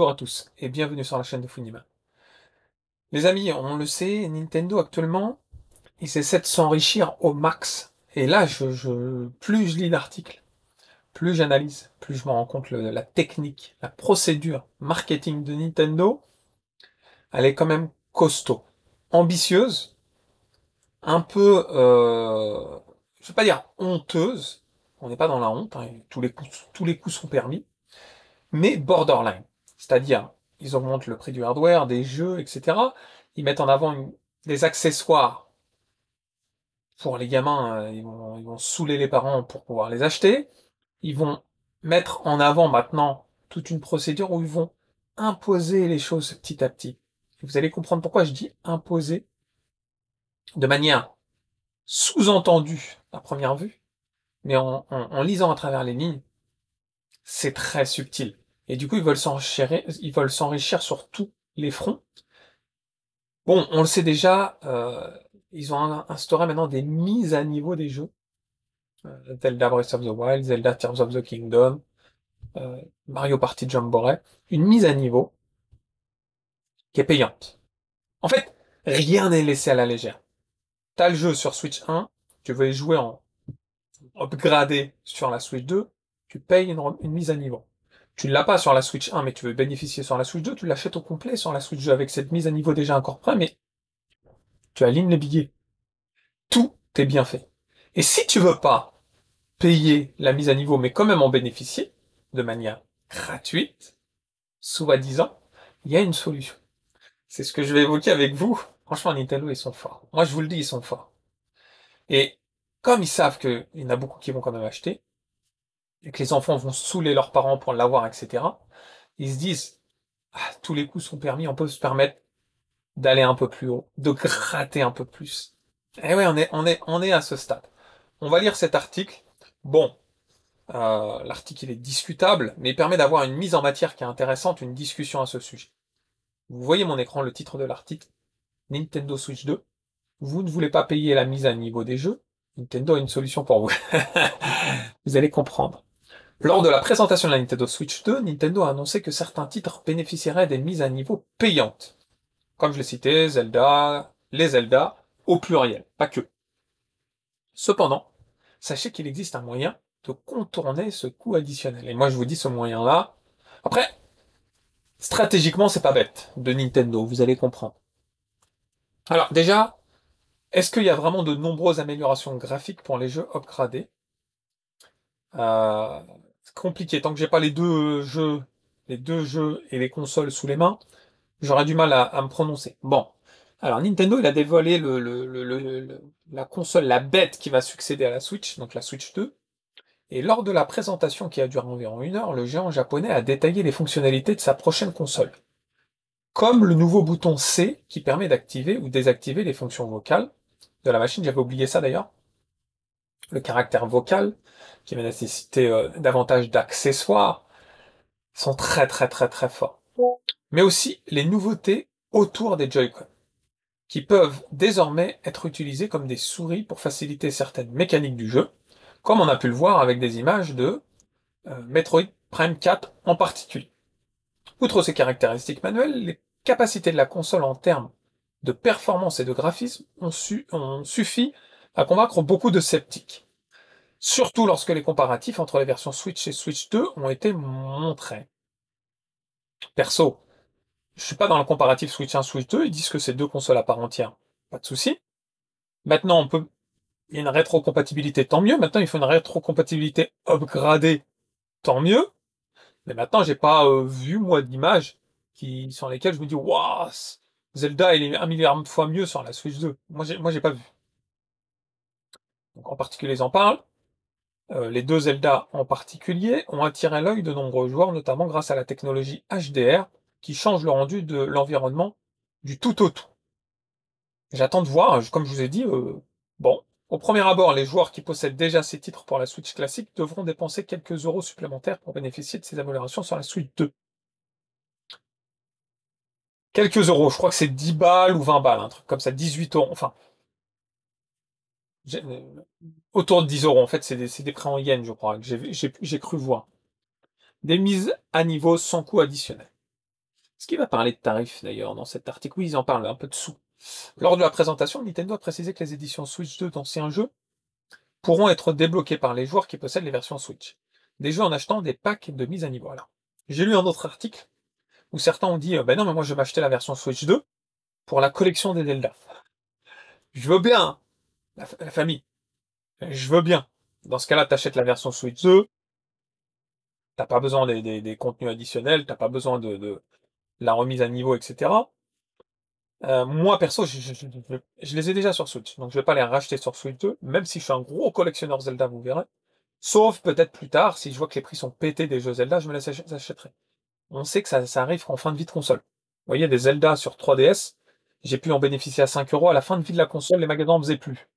Bonjour à tous et bienvenue sur la chaîne de Funima. Les amis, on le sait, Nintendo actuellement, ils essaient de s'enrichir au max. Et là, plus je lis l'article, plus j'analyse, plus je me rends compte la technique, la procédure marketing de Nintendo, elle est quand même costaud, ambitieuse, un peu, je vais pas dire honteuse. On n'est pas dans la honte, hein, tous les coups sont permis, mais borderline. C'est-à-dire, ils augmentent le prix du hardware, des jeux, etc. Ils mettent en avant des accessoires pour les gamins, ils vont saouler les parents pour pouvoir les acheter. Ils vont mettre en avant maintenant toute une procédure où ils vont imposer les choses petit à petit. Et vous allez comprendre pourquoi je dis imposer de manière sous-entendue à première vue, mais en lisant à travers les lignes, c'est très subtil. Et du coup, ils veulent s'enrichir sur tous les fronts. Bon, on le sait déjà, ils ont instauré maintenant des mises à niveau des jeux. Zelda Breath of the Wild, Zelda Tears of the Kingdom, Mario Party Jamboree. Une mise à niveau qui est payante. En fait, rien n'est laissé à la légère. T'as le jeu sur Switch 1, tu veux y jouer en upgradé sur la Switch 2, tu payes une mise à niveau. Tu ne l'as pas sur la Switch 1, mais tu veux bénéficier sur la Switch 2, tu l'achètes au complet sur la Switch 2 avec cette mise à niveau déjà encore prêt, mais tu alignes les billets. Tout est bien fait. Et si tu veux pas payer la mise à niveau, mais quand même en bénéficier, de manière gratuite, soi-disant, il y a une solution. C'est ce que je vais évoquer avec vous. Franchement, Nintendo, ils sont forts. Moi, je vous le dis, ils sont forts. Et comme ils savent qu'il y en a beaucoup qui vont quand même acheter, et que les enfants vont saouler leurs parents pour l'avoir, etc., ils se disent, ah, tous les coups sont permis, on peut se permettre d'aller un peu plus haut, de gratter un peu plus. Et ouais, on est à ce stade. On va lire cet article. Bon, l'article il est discutable, mais il permet d'avoir une mise en matière qui est intéressante, une discussion à ce sujet. Vous voyez mon écran, le titre de l'article, Nintendo Switch 2. Vous ne voulez pas payer la mise à niveau des jeux, Nintendo a une solution pour vous. Vous allez comprendre. Lors de la présentation de la Nintendo Switch 2, Nintendo a annoncé que certains titres bénéficieraient des mises à niveau payantes. Comme je l'ai cité, Zelda, les Zelda, au pluriel, pas que. Cependant, sachez qu'il existe un moyen de contourner ce coût additionnel. Et moi, je vous dis ce moyen-là. Après, stratégiquement, c'est pas bête de Nintendo, vous allez comprendre. Alors, déjà, est-ce qu'il y a vraiment de nombreuses améliorations graphiques pour les jeux upgradés? C'est compliqué. Tant que j'ai pas les deux jeux et les consoles sous les mains, j'aurais du mal à me prononcer. Bon. Alors, Nintendo, il a dévoilé la console, la bête qui va succéder à la Switch, donc la Switch 2. Et lors de la présentation qui a duré environ 1 heure, le géant japonais a détaillé les fonctionnalités de sa prochaine console. Comme le nouveau bouton C qui permet d'activer ou désactiver les fonctions vocales de la machine, j'avais oublié ça d'ailleurs, le caractère vocal, qui va nécessiter davantage d'accessoires, sont très forts. Mais aussi les nouveautés autour des Joy-Con, qui peuvent désormais être utilisées comme des souris pour faciliter certaines mécaniques du jeu, comme on a pu le voir avec des images de Metroid Prime 4 en particulier. Outre ces caractéristiques manuelles, les capacités de la console en termes de performance et de graphisme ont suffi à convaincre beaucoup de sceptiques. Surtout lorsque les comparatifs entre les versions Switch et Switch 2 ont été montrés. Perso, je suis pas dans le comparatif Switch 1, Switch 2, ils disent que c'est deux consoles à part entière. Pas de souci. Maintenant, il y a une rétrocompatibilité, tant mieux. Maintenant, il faut une rétrocompatibilité upgradée, tant mieux. Mais maintenant, j'ai pas vu, moi, d'images sur lesquelles je me dis, waouh, Zelda, il est 1 milliard de fois mieux sur la Switch 2. Moi, j'ai pas vu. Donc, en particulier, ils en parlent. Les deux Zelda en particulier ont attiré l'œil de nombreux joueurs, notamment grâce à la technologie HDR qui change le rendu de l'environnement du tout au tout. J'attends de voir, comme je vous ai dit, bon, au premier abord, les joueurs qui possèdent déjà ces titres pour la Switch classique devront dépenser quelques euros supplémentaires pour bénéficier de ces améliorations sur la Switch 2. Quelques euros, je crois que c'est 10 balles ou 20 balles, un truc comme ça, 18 euros, enfin, autour de 10 euros, en fait, c'est des prix en yens, je crois, que j'ai cru voir. Des mises à niveau sans coût additionnel. Ce qui va parler de tarifs d'ailleurs dans cet article, oui, ils en parlent un peu de sous. Lors de la présentation, Nintendo a précisé que les éditions Switch 2 d'anciens jeux pourront être débloqués par les joueurs qui possèdent les versions Switch. Des jeux en achetant des packs de mise à niveau. Alors, j'ai lu un autre article où certains ont dit ben non, mais moi je vais m'acheter la version Switch 2 pour la collection des Zelda. Je veux bien, hein, la famille, je veux bien. Dans ce cas-là, t'achètes la version Switch 2, t'as pas besoin des contenus additionnels, t'as pas besoin de la remise à niveau, etc. Moi perso, je les ai déjà sur Switch, donc je vais pas les racheter sur Switch 2, même si je suis un gros collectionneur Zelda, vous verrez. Sauf peut-être plus tard, si je vois que les prix sont pétés des jeux Zelda, je me les achèterai. On sait que ça arrive en fin de vie de console. Vous voyez, des Zelda sur 3DS, j'ai pu en bénéficier à 5 €. À la fin de vie de la console, les magasins en faisaient plus.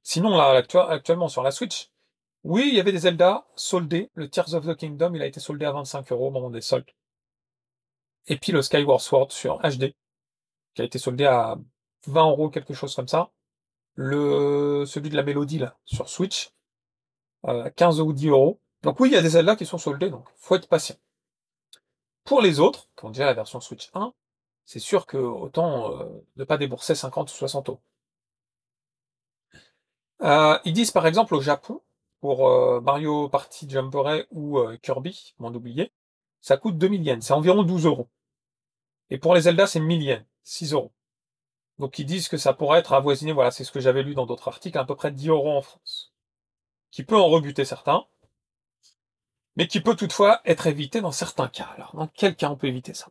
Sinon, là, actuellement, sur la Switch, oui, il y avait des Zelda soldés. Le Tears of the Kingdom, il a été soldé à 25 € au moment des soldes. Et puis le Skyward Sword sur HD, qui a été soldé à 20 €, quelque chose comme ça. Celui de la Mélodie, là, sur Switch, 15 ou 10 €. Donc oui, il y a des Zelda qui sont soldés, donc faut être patient. Pour les autres, qui ont déjà la version Switch 1, c'est sûr que autant ne pas débourser 50 ou 60 €. Ils disent par exemple au Japon, pour Mario Party Jumperé ou Kirby, Monde oublié, ça coûte 2000 yens, c'est environ 12 €. Et pour les Zelda, c'est 1000 yens, 6 €. Donc ils disent que ça pourrait être avoisiné, voilà, c'est ce que j'avais lu dans d'autres articles, à peu près 10 € en France. Qui peut en rebuter certains, mais qui peut toutefois être évité dans certains cas. Alors, dans quel cas on peut éviter ça?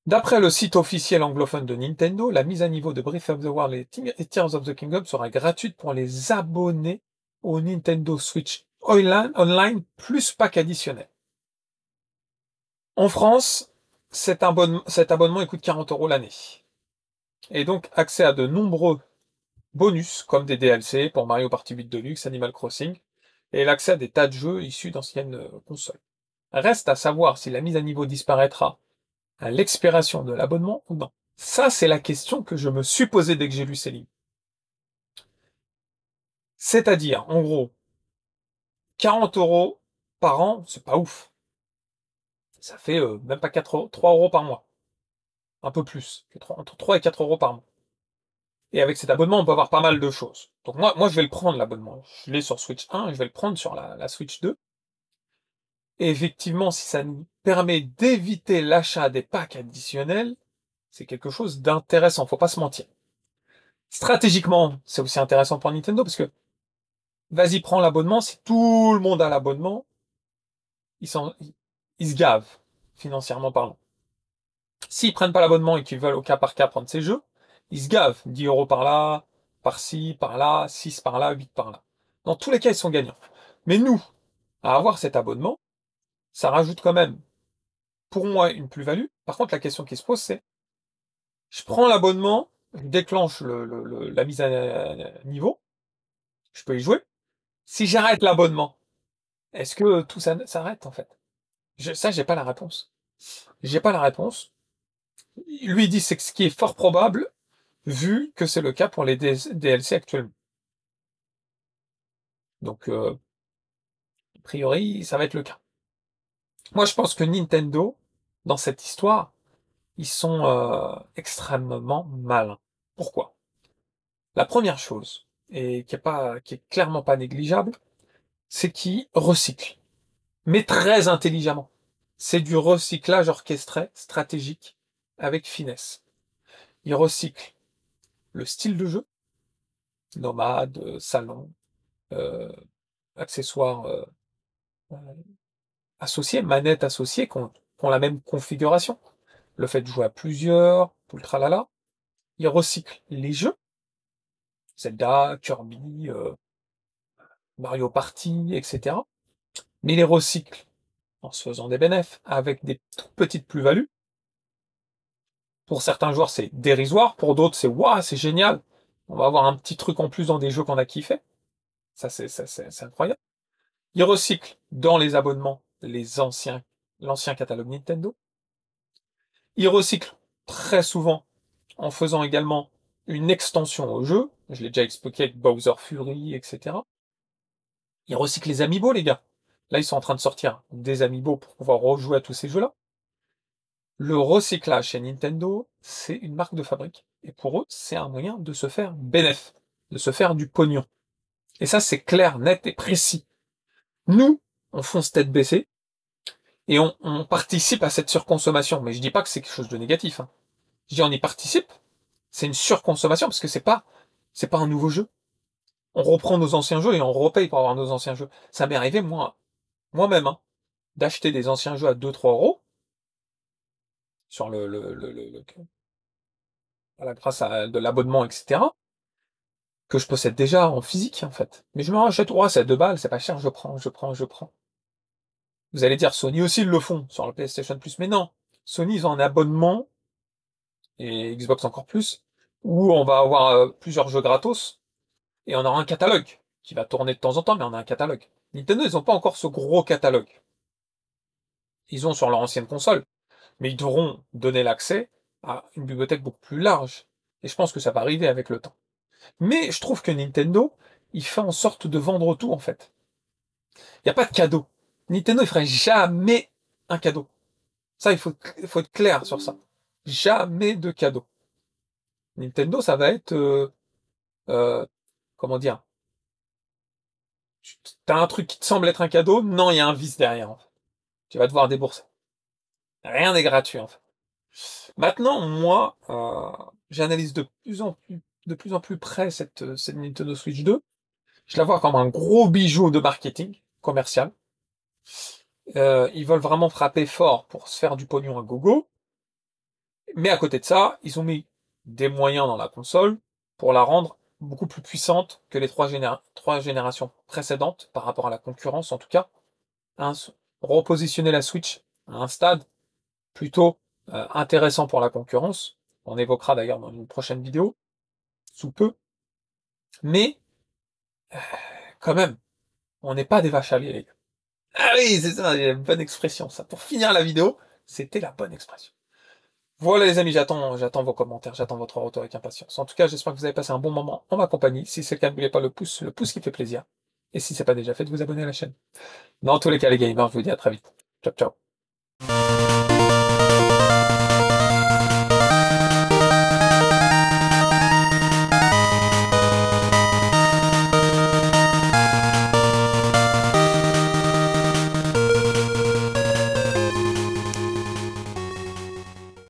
D'après le site officiel anglophone de Nintendo, la mise à niveau de Breath of the Wild et Tears of the Kingdom sera gratuite pour les abonnés au Nintendo Switch Online plus pack additionnel. En France, cet abonnement il coûte 40 € l'année. Et donc accès à de nombreux bonus comme des DLC pour Mario Party 8 Deluxe, Animal Crossing, et l'accès à des tas de jeux issus d'anciennes consoles. Reste à savoir si la mise à niveau disparaîtra à l'expiration de l'abonnement ou non. Ça, c'est la question que je me suis posée dès que j'ai lu ces lignes. C'est-à-dire, en gros, 40 € par an, c'est pas ouf. Ça fait même pas 3 € par mois. Un peu plus. Entre 3 et 4 € par mois. Et avec cet abonnement, on peut avoir pas mal de choses. Donc moi je vais le prendre, l'abonnement. Je l'ai sur Switch 1, je vais le prendre sur la Switch 2. Et effectivement, si ça nous permet d'éviter l'achat des packs additionnels, c'est quelque chose d'intéressant, faut pas se mentir. Stratégiquement, c'est aussi intéressant pour Nintendo parce que vas-y, prends l'abonnement, si tout le monde a l'abonnement, ils se gavent, financièrement parlant. S'ils prennent pas l'abonnement et qu'ils veulent au cas par cas prendre ces jeux, ils se gavent. 10 € par là, par-ci, par là, 6 par là, 8 par là. Dans tous les cas, ils sont gagnants. Mais nous, à avoir cet abonnement, ça rajoute quand même, pour moi, une plus-value. Par contre, la question qui se pose, c'est, je prends l'abonnement, je déclenche la mise à niveau, je peux y jouer. Si j'arrête l'abonnement, est-ce que tout ça s'arrête, en fait? Ça, j'ai pas la réponse. J'ai pas la réponse. Lui dit c'est ce qui est fort probable, vu que c'est le cas pour les DLC actuellement. Donc, a priori, ça va être le cas. Moi, je pense que Nintendo, dans cette histoire, ils sont extrêmement malins. Pourquoi? La première chose, et qui est clairement pas négligeable, c'est qu'ils recyclent, mais très intelligemment. C'est du recyclage orchestré, stratégique, avec finesse. Ils recyclent le style de jeu, nomade, salon, euh, accessoires associés, manettes associées, qui ont la même configuration. Le fait de jouer à plusieurs, tout le tralala. Ils recyclent les jeux, Zelda, Kirby, Mario Party, etc. Mais ils les recyclent en se faisant des bénéfices, avec des toutes petites plus-values. Pour certains joueurs, c'est dérisoire, pour d'autres, c'est waouh, c'est génial. On va avoir un petit truc en plus dans des jeux qu'on a kiffé. C'est incroyable. Ils recyclent dans les abonnements l'ancien catalogue Nintendo. Ils recyclent très souvent en faisant également une extension au jeu. Je l'ai déjà expliqué avec Bowser Fury, etc. Ils recyclent les amiibo, les gars. Là, ils sont en train de sortir des amiibo pour pouvoir rejouer à tous ces jeux-là. Le recyclage chez Nintendo, c'est une marque de fabrique. Et pour eux, c'est un moyen de se faire bénéf, de se faire du pognon. Et ça, c'est clair, net et précis. Nous, on fonce tête baissée et on participe à cette surconsommation. Mais je dis pas que c'est quelque chose de négatif. Hein. Je dis on y participe. C'est une surconsommation parce que c'est pas un nouveau jeu. On reprend nos anciens jeux et on repaye pour avoir nos anciens jeux. Ça m'est arrivé, moi-même, hein, d'acheter des anciens jeux à 2-3 € sur voilà, grâce à de l'abonnement, etc., que je possède déjà en physique, en fait. Mais je me rachète, ouais, c'est 2 balles, c'est pas cher, je prends, je prends, je prends. Vous allez dire, Sony aussi ils le font sur le PlayStation Plus, mais non. Sony, ils ont un abonnement, et Xbox encore plus, où on va avoir plusieurs jeux gratos, et on aura un catalogue, qui va tourner de temps en temps, mais on a un catalogue. Nintendo, ils ont pas encore ce gros catalogue. Ils ont sur leur ancienne console, mais ils devront donner l'accès à une bibliothèque beaucoup plus large. Et je pense que ça va arriver avec le temps. Mais je trouve que Nintendo, il fait en sorte de vendre tout, en fait. Il n'y a pas de cadeau. Nintendo, il ferait jamais un cadeau. Ça, il faut être clair sur ça. Jamais de cadeau. Nintendo, ça va être, euh, comment dire, t'as un truc qui te semble être un cadeau, non, il y a un vice derrière, en fait. Tu vas devoir débourser. Rien n'est gratuit, en fait. Maintenant, moi, j'analyse de plus en plus près cette Nintendo Switch 2. Je la vois comme un gros bijou de marketing commercial. Ils veulent vraiment frapper fort pour se faire du pognon à gogo. Mais à côté de ça, ils ont mis des moyens dans la console pour la rendre beaucoup plus puissante que les trois générations précédentes par rapport à la concurrence, en tout cas. Hein, repositionner la Switch à un stade plutôt intéressant pour la concurrence. On évoquera d'ailleurs dans une prochaine vidéo, sous peu. Mais quand même, on n'est pas des vaches à lait, les gars. Ah oui, c'est ça, il y a une bonne expression, ça. Pour finir la vidéo, c'était la bonne expression. Voilà les amis, j'attends vos commentaires, j'attends votre retour avec impatience. En tout cas, j'espère que vous avez passé un bon moment en ma compagnie. Si c'est le cas, n'oubliez pas le pouce qui fait plaisir. Et si c'est pas déjà fait, de vous abonner à la chaîne. Dans tous les cas, les gamers, je vous dis à très vite. Ciao, ciao.